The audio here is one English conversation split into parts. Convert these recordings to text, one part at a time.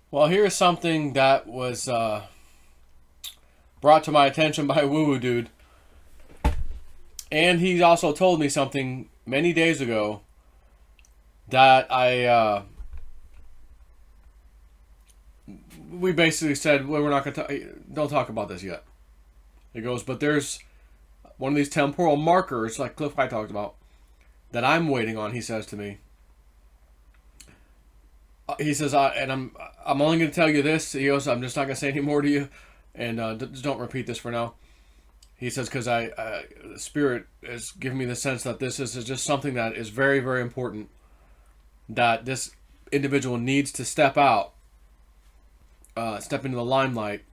Well, here's something that was brought to my attention by Woo Woo Dude. And he also told me something many days ago that we basically said, well, we're not going to don't talk about this yet. He goes, but there's one of these temporal markers, like Cliff High talked about, that I'm waiting on. He says to me, he says, and I'm only going to tell you this. He goes, I'm just not going to say any more to you, and just don't repeat this for now. He says, because the Spirit is giving me the sense that this is just something that is very, very important, that this individual needs to step out, step into the limelight,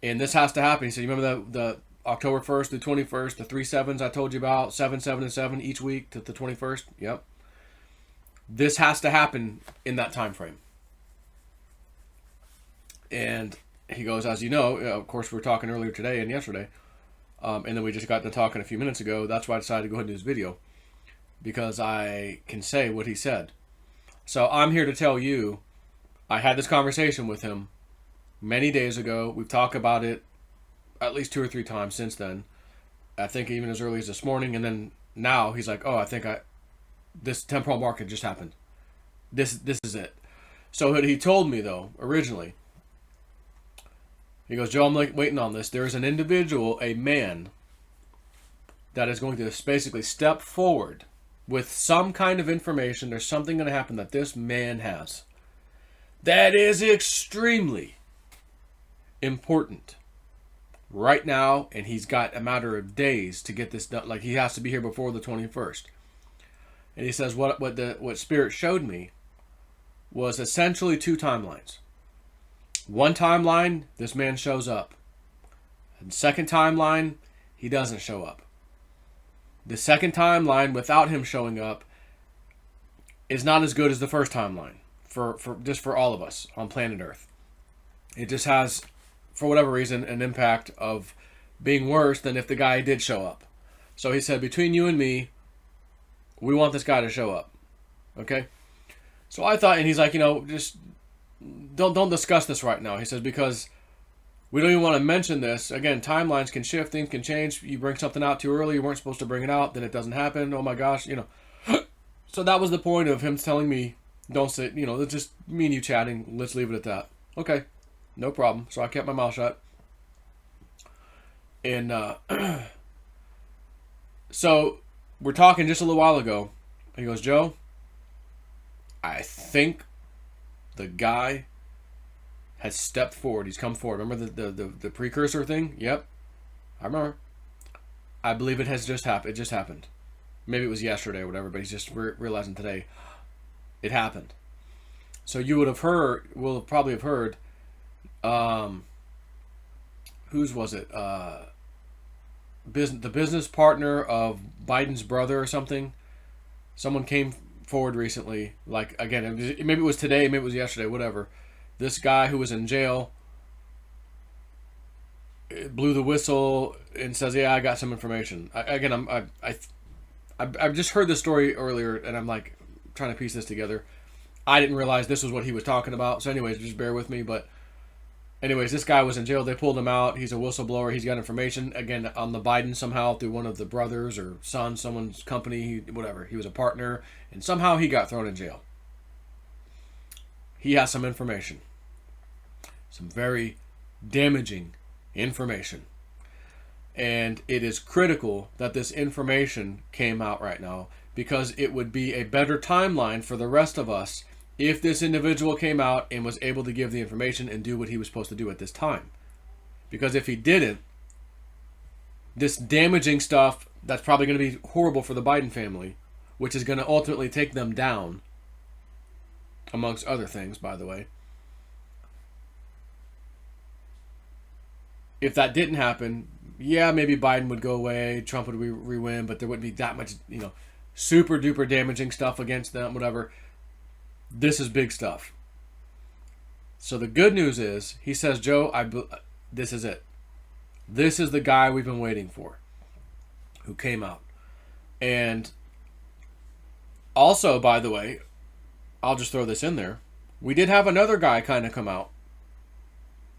and this has to happen. He said, you remember the October 1st to 21st, the 3 sevens I told you about, 7, 7, and 7 each week to the 21st? Yep. This has to happen in that time frame. And he goes, as you know, of course, we were talking earlier today and yesterday, and then we just got to talking a few minutes ago. That's why I decided to go ahead and do this video, because I can say what he said. So I'm here to tell you, I had this conversation with him many days ago. We've talked about it at least 2 or 3 times since then. I think even as early as this morning, and then now he's like, "Oh, I think this temporal market just happened. This is it." So what he told me though originally, he goes, "Joe, I'm like waiting on this. There is an individual, a man, that is going to basically step forward with some kind of information. There's something going to happen that this man has that is extremely important right now, and he's got a matter of days to get this done. Like, he has to be here before the 21st." And he says what Spirit showed me was essentially 2 timelines. One timeline, this man shows up. And second timeline, he doesn't show up. The second timeline, without him showing up, is not as good as the first timeline for all of us on planet Earth. It just has, for whatever reason, an impact of being worse than if the guy did show up. So he said, between you and me, we want this guy to show up. Okay? So I thought, and he's like, just don't discuss this right now. He says, because we don't even want to mention this. Again, timelines can shift, things can change. You bring something out too early, you weren't supposed to bring it out, then it doesn't happen. Oh my gosh, So that was the point of him telling me, don't say, it's just me and you chatting. Let's leave it at that. Okay, no problem. So I kept my mouth shut. And so we're talking just a little while ago. He goes, "Joe, I think the guy has stepped forward. He's come forward. Remember the precursor thing? Yep, I remember. I believe it has just happened. It just happened. Maybe it was yesterday or whatever, but he's just realizing today it happened." So you will probably have heard, whose was it? The business partner of Biden's brother or something. Someone came forward recently. Like, again, maybe it was today, maybe it was yesterday, whatever. This guy who was in jail blew the whistle and says, "Yeah, I got some information." I've just heard this story earlier, and I'm like trying to piece this together. I didn't realize this was what he was talking about. So, anyways, just bear with me. But anyways, this guy was in jail. They pulled him out. He's a whistleblower. He's got information, again, on the Biden somehow through one of the brothers or sons, someone's company, whatever. He was a partner, and somehow he got thrown in jail. He has some information. Some very damaging information. And it is critical that this information came out right now, because it would be a better timeline for the rest of us if this individual came out and was able to give the information and do what he was supposed to do at this time. Because if he didn't, this damaging stuff, that's probably going to be horrible for the Biden family, which is going to ultimately take them down, amongst other things, by the way. If that didn't happen, yeah, maybe Biden would go away, Trump would re-win, but there wouldn't be that much, super duper damaging stuff against them, whatever. This is big stuff. So the good news is, he says, "Joe, this is it. This is the guy we've been waiting for, who came out." And also, by the way, I'll just throw this in there. We did have another guy kind of come out,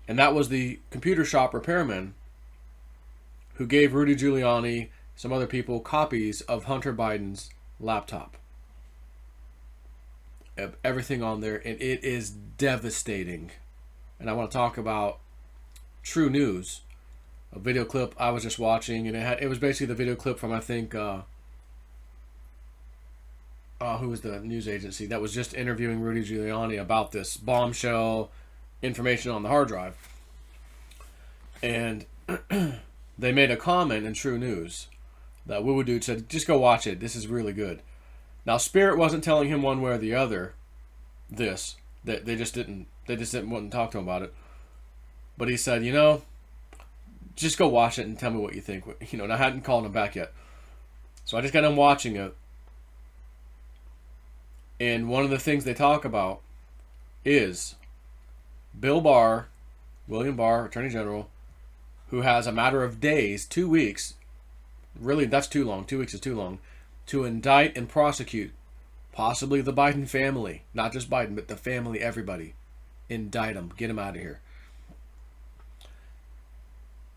and that was the computer shop repairman who gave Rudy Giuliani, some other people, copies of Hunter Biden's laptop. Everything on there, and it is devastating. And I want to talk about True News, a video clip I was just watching, and it was basically the video clip from, I think, who was the news agency that was just interviewing Rudy Giuliani about this bombshell information on the hard drive. And they made a comment in True News that Woo Woo Dude said, just go watch it. This is really good. Now, Spirit wasn't telling him one way or the other this. They just didn't want to talk to him about it. But he said, just go watch it and tell me what you think. And I hadn't called him back yet. So I just got him watching it. And one of the things they talk about is Bill Barr, William Barr, Attorney General, who has a matter of days, 2 weeks, really that's too long, 2 weeks is too long, to indict and prosecute possibly the Biden family, not just Biden, but the family, everybody. Indict them, get them out of here.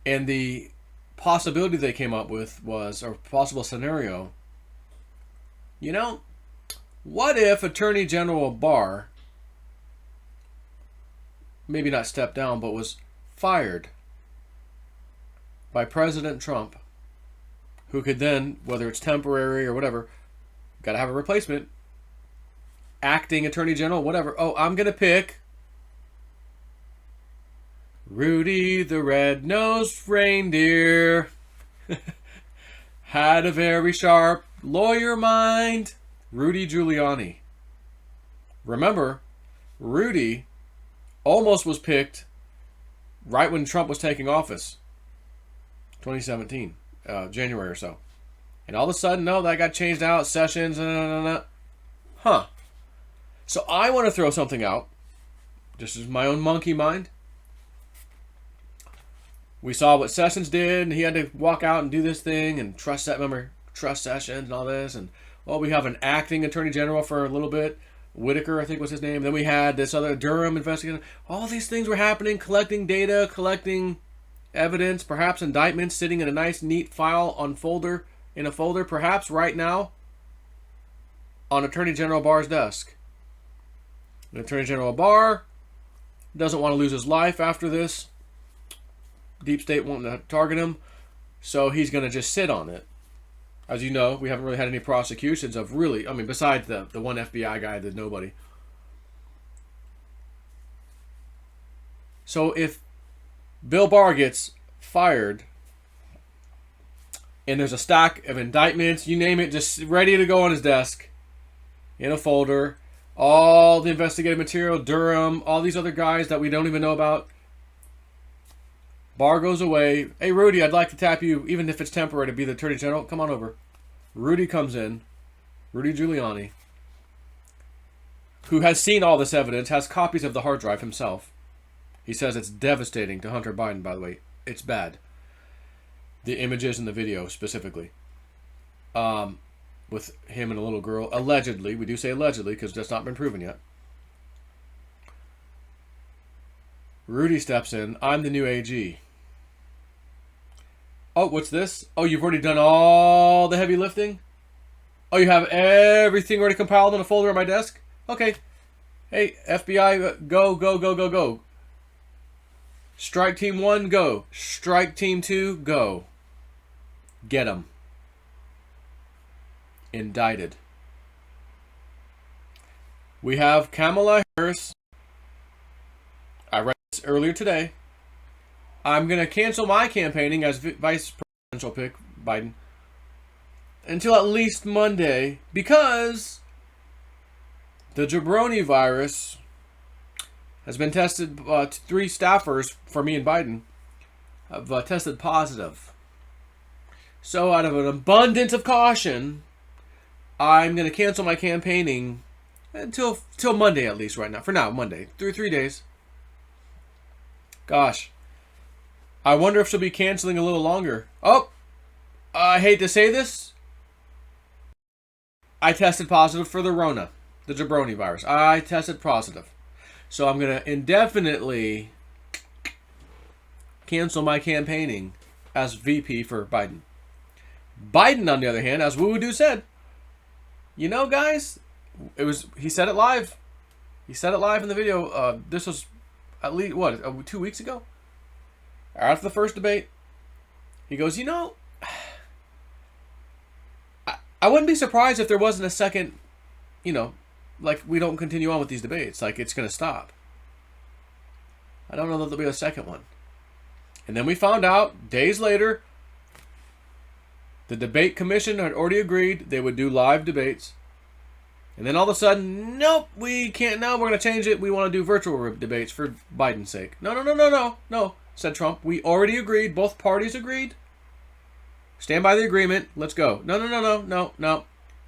And the possibility they came up with was, or possible scenario, what if Attorney General Barr, maybe not stepped down, but was fired by President Trump, who could then, whether it's temporary or whatever, got to have a replacement, acting Attorney General, whatever. Oh, I'm going to pick Rudy the Red-Nosed Reindeer. Had a very sharp lawyer mind. Rudy Giuliani. Remember, Rudy almost was picked right when Trump was taking office. 2017, January or so. And all of a sudden, no, that got changed out. Sessions, Huh. So I want to throw something out. This is my own monkey mind. We saw what Sessions did, and he had to walk out and do this thing, and trust Sessions and all this, and we have an acting Attorney General for a little bit. Whitaker, I think was his name. Then we had this other Durham investigator. All these things were happening, collecting data, collecting evidence, perhaps indictments sitting in a nice, neat file in a folder, perhaps right now on Attorney General Barr's desk. And Attorney General Barr doesn't want to lose his life after this. Deep State wanting to target him, so he's going to just sit on it. As you know, we haven't really had any prosecutions of besides the one FBI guy that nobody. So if Bill Barr gets fired, and there's a stack of indictments, you name it, just ready to go on his desk, in a folder, all the investigative material, Durham, all these other guys that we don't even know about. Barr goes away. Hey, Rudy, I'd like to tap you, even if it's temporary, to be the Attorney General. Come on over. Rudy comes in. Rudy Giuliani, who has seen all this evidence, has copies of the hard drive himself. He says it's devastating to Hunter Biden, by the way. It's bad. The images and the video, specifically. With him and a little girl. Allegedly. We do say allegedly, because that's not been proven yet. Rudy steps in. I'm the new AG. Oh, what's this? Oh, you've already done all the heavy lifting? Oh, you have everything already compiled in a folder on my desk? Okay. Hey, FBI, go, go, go, go, go. Strike Team 1, go. Strike Team 2, go. Get them. Indicted. We have Kamala Harris. I read this earlier today. I'm going to cancel my campaigning as vice presidential pick, Biden, until at least Monday, because the jabroni virus has been tested. 3 staffers for me and Biden have tested positive. So out of an abundance of caution, I'm going to cancel my campaigning until Monday at least right now. For now, Monday. Through 3 days. Gosh. I wonder if she'll be canceling a little longer. Oh, I hate to say this. I tested positive for the Rona, the jabroni virus. I tested positive. So I'm going to indefinitely cancel my campaigning as VP for Biden. Biden, on the other hand, as Woo-Doo said, you know, guys, he said it live. He said it live in the video. This was at least, 2 weeks ago? After the first debate. He goes, you know, I wouldn't be surprised if there wasn't a second, you know, like we don't continue on with these debates. Like it's going to stop. I don't know that there'll be a second one. And then we found out days later, the debate commission had already agreed they would do live debates. And then all of a sudden, nope, we can't. No, we're going to change it. We want to do virtual debates for Biden's sake. No, said Trump. We already agreed. Both parties agreed. Stand by the agreement. Let's go. No.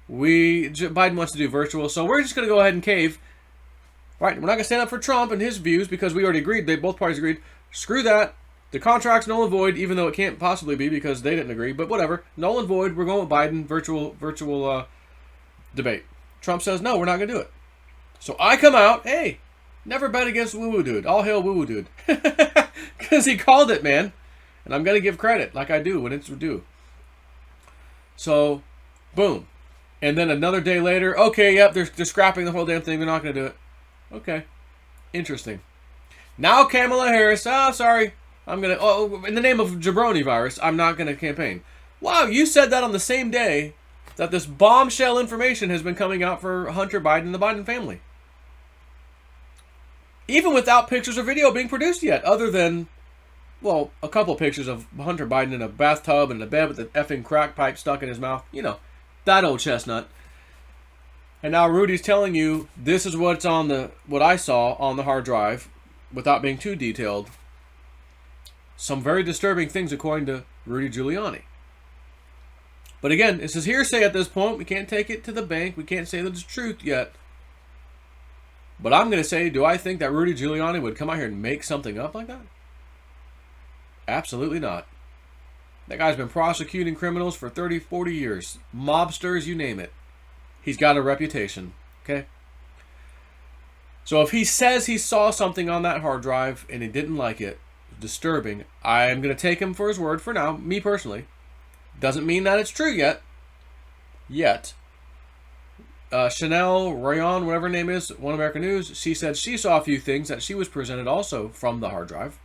Biden wants to do virtual, so we're just going to go ahead and cave. Right, we're not going to stand up for Trump and his views because we already agreed. Both parties agreed. Screw that. The contract's null and void, even though it can't possibly be because they didn't agree. But whatever. Null and void. We're going with Biden. Virtual debate. Trump says, no, we're not going to do it. So I come out, hey, never bet against Woo-Woo Dude. All hail Woo-Woo Dude. Because he called it, man. And I'm going to give credit like I do when it's due. So, boom. And then another day later, okay, yep, they're scrapping the whole damn thing. They're not going to do it. Okay. Interesting. Now Kamala Harris, sorry. I'm going to, in the name of jabroni virus, I'm not going to campaign. Wow, you said that on the same day that this bombshell information has been coming out for Hunter Biden and the Biden family. Even without pictures or video being produced yet, other than, well, a couple pictures of Hunter Biden in a bathtub and in a bed with the effing crack pipe stuck in his mouth. You know, that old chestnut. And now Rudy's telling you this is what's on what I saw on the hard drive, without being too detailed. Some very disturbing things according to Rudy Giuliani. But again, this is hearsay at this point. We can't take it to the bank. We can't say that it's truth yet. But I'm going to say, do I think that Rudy Giuliani would come out here and make something up like that? Absolutely not. That guy's been prosecuting criminals for 30, 40 years. Mobsters, you name it. He's got a reputation. Okay? So if he says he saw something on that hard drive and he didn't like it, disturbing, I am going to take him for his word for now, me personally. Doesn't mean that it's true yet. Chanel Rayon, whatever her name is, One American News, she said she saw a few things that she was presented also from the hard drive.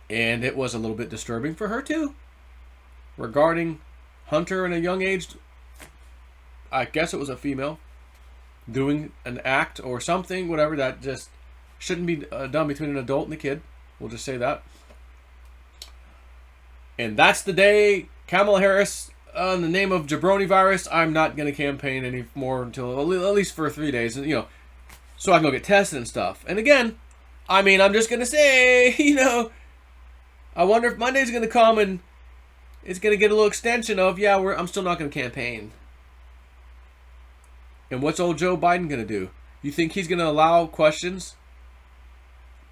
And it was a little bit disturbing for her too. Regarding Hunter in a young age, I guess it was a female, doing an act or something, whatever, that just shouldn't be done between an adult and a kid. We'll just say that. And that's the day Kamala Harris, in the name of jabroni virus, I'm not going to campaign anymore until at least for 3 days, you know, so I can go get tested and stuff. And again, I mean, I'm just going to say, you know, I wonder if Monday's going to come and it's going to get a little extension of, yeah, I'm still not going to campaign. And what's old Joe Biden going to do? You think he's going to allow questions?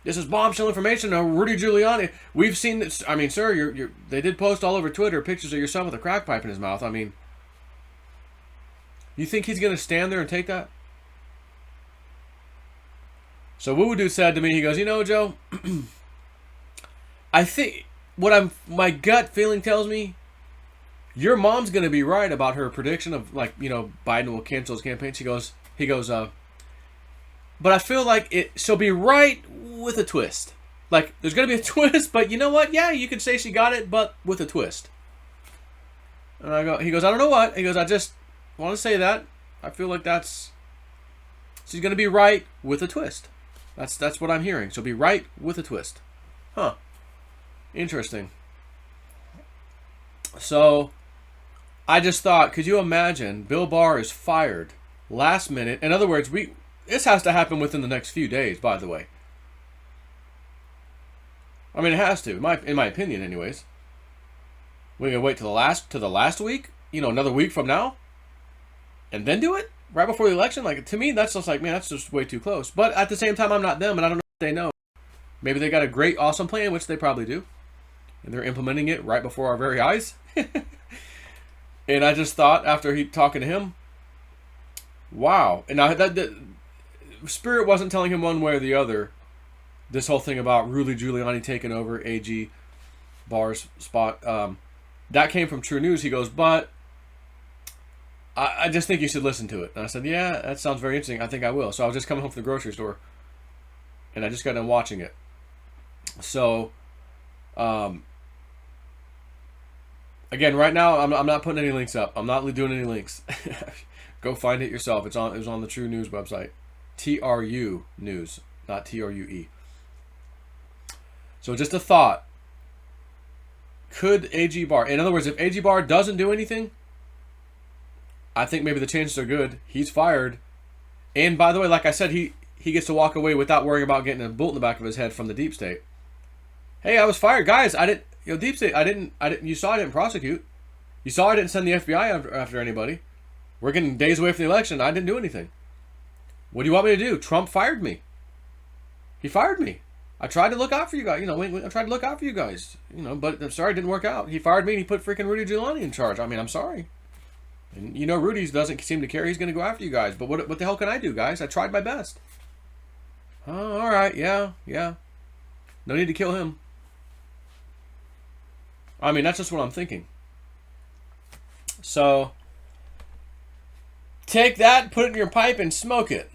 This is bombshell information. Rudy Giuliani. We've seen this. I mean, sir, they did post all over Twitter pictures of your son with a crack pipe in his mouth. I mean, you think he's going to stand there and take that? So Woo-Doo said to me, he goes, you know, Joe, I think my gut feeling tells me your mom's going to be right about her prediction of, like, you know, Biden will cancel his campaign. He goes, but I feel like she'll be right with a twist. Like, there's going to be a twist, but you know what? Yeah, you could say she got it, but with a twist. And he goes, I don't know what. He goes, I just want to say that. I feel like she's going to be right with a twist. That's what I'm hearing. She'll be right with a twist. Huh. Interesting. So, I just thought, could you imagine Bill Barr is fired last minute? In other words, this has to happen within the next few days, by the way. I mean, it has to, in my opinion, anyways. We're gonna wait to the last week, you know, another week from now, and then do it right before the election. Like, to me, that's just like, man, that's just way too close. But at the same time, I'm not them, and I don't know if they know. Maybe they got a great, awesome plan, which they probably do, and they're implementing it right before our very eyes. And I just thought, after talking to him, wow. And now Spirit wasn't telling him one way or the other. This whole thing about Rudy Giuliani taking over AG Barr's spot, that came from True News. He goes, but I just think you should listen to it. And I said, yeah, that sounds very interesting. I think I will. So I was just coming home from the grocery store, and I just got done watching it. So, again, right now I'm not putting any links up. I'm not doing any links. Go find it yourself. It was on the True News website, TRU News, not TRUE. So just a thought. Could AG Barr, in other words, if AG Barr doesn't do anything, I think maybe the chances are good. He's fired. And by the way, like I said, he gets to walk away without worrying about getting a bullet in the back of his head from the deep state. Hey, I was fired. Guys, I didn't, deep state, I didn't, you saw I didn't prosecute. You saw I didn't send the FBI after anybody. We're getting days away from the election. I didn't do anything. What do you want me to do? Trump fired me. He fired me. I tried to look out for you guys. I tried to look out for you guys. But I'm sorry, it didn't work out. He fired me and he put freaking Rudy Giuliani in charge. I mean, I'm sorry. And Rudy doesn't seem to care. He's going to go after you guys. But what the hell can I do, guys? I tried my best. Oh, all right. Yeah. No need to kill him. I mean, that's just what I'm thinking. So, take that, put it in your pipe, and smoke it.